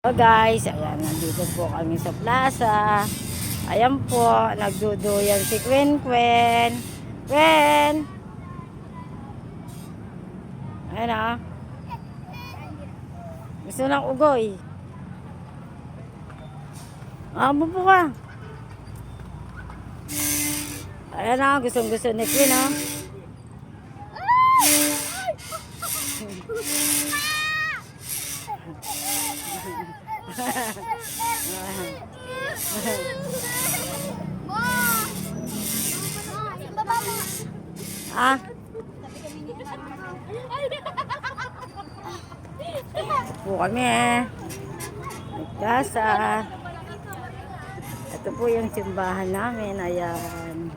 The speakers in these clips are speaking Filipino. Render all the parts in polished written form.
Hello guys, ayan, nandito po kami sa plaza. Ayan po, nagduduyan si Queen. Queen! Ayan ah. Gusto ng ugoy. Amo po ka. Ayan ah, gusto ni Queen ah. Ah. Po kami nagkasa. Ito po yung simbahan namin. Ayan.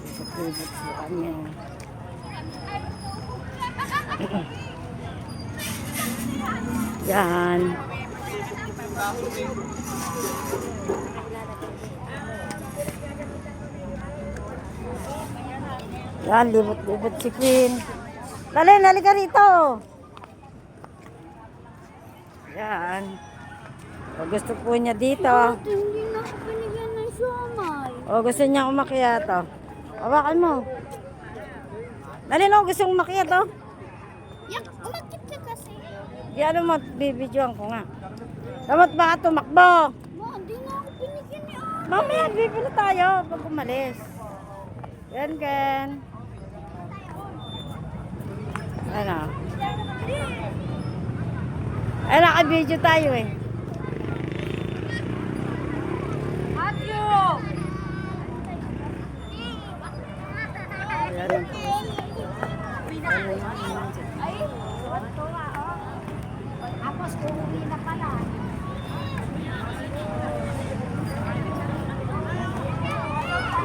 Ikot-ikot po kami. Yan. Yan, libot-libot si Queen. Dali, nalika rito. Yan. O, gusto po niya dito. Hindi na ako binigyan ng siomay. O, gusto niya umakyat. Hawakan mo. Dali no, gusto umakyat o. Yak, umakit ka kasi. Yan mo, bibidyoan ko nga. Dapat baka tumakbo. Ma, hindi na ako binigyan ni Ana. Mamaya, bibili tayo pag umalis. Yan, Ken. Ano? Ay, naka-video tayo eh. Atyo! Yan. Ay, tuwa oh. Tapos uuwi na pala.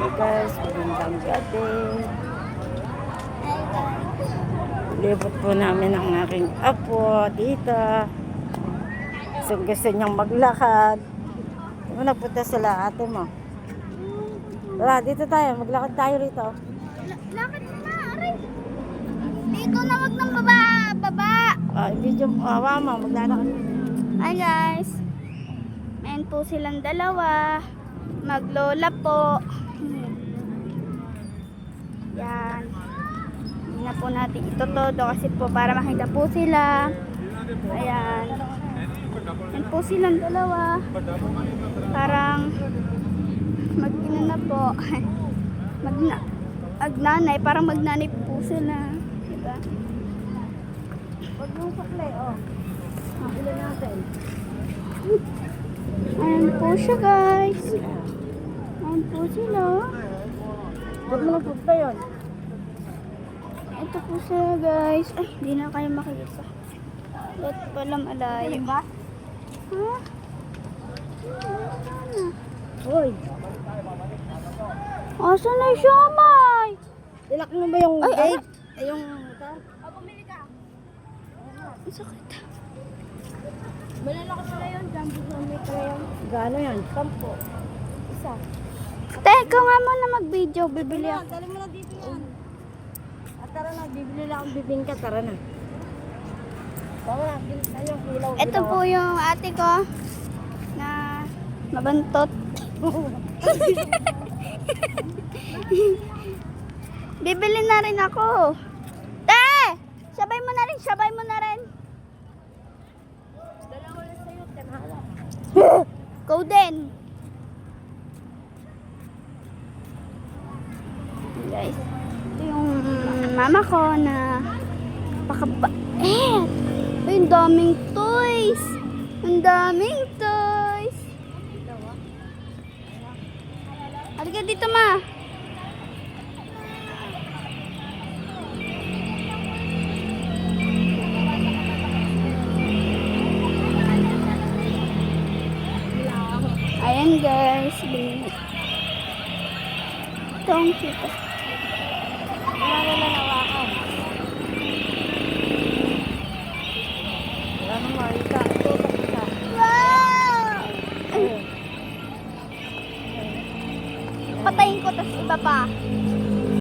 Hey guys, magandang gabi. Libot po namin ang aking apo dito. Gusto niyang maglakad. Ano nagpunta sila ate mo? Tara, dito tayo. Maglakad tayo rito. Lakad na, aray. Dito na wag ng baba. Video mo. Hawa mo. Maglalakad. Hi guys. Ayan po silang dalawa. Maglola po. Yan. Hindi na po natin ito todo kasi po para makita po sila. Ayan. Yan po silang dalawa. Parang mag-ina na po. Magnanay. Parang magnanay po sila. Diba? Huwag yung sakle. Ilan natin. Ayan po siya guys. Ayan po sila. Huwag mo na punta yun. Ito po siya guys. Ay, hindi na kayo makikita. Ba't pala malayo? ba? Ha? Hoy. Asan na yung siomay? Ilak mo ba yung Ay, gate? Ay, yung motor? Bumili ka. Ang sakit. Malala ko pala yun. Jumbo siomay pala yun. Gaano yan? 10. Isa. Teka nga muna mag-video. Bibili ako. Dali mo na dito yan. At tara na, bibili lang akong bibingka. Tara na. Tara na, bili tayo. Ilaw. Ito po yung ate ko na mabantot. Bibili na rin ako. Te! Sabay mo na rin, sabay mo na rin. Dalawa na sa'yo, tenhala. Go din. Guys, ito yung mama ko na pakabait. Ay, ang daming toys. Ang daming toys. Halika dito, ma. Ayan guys. Ito ang kita.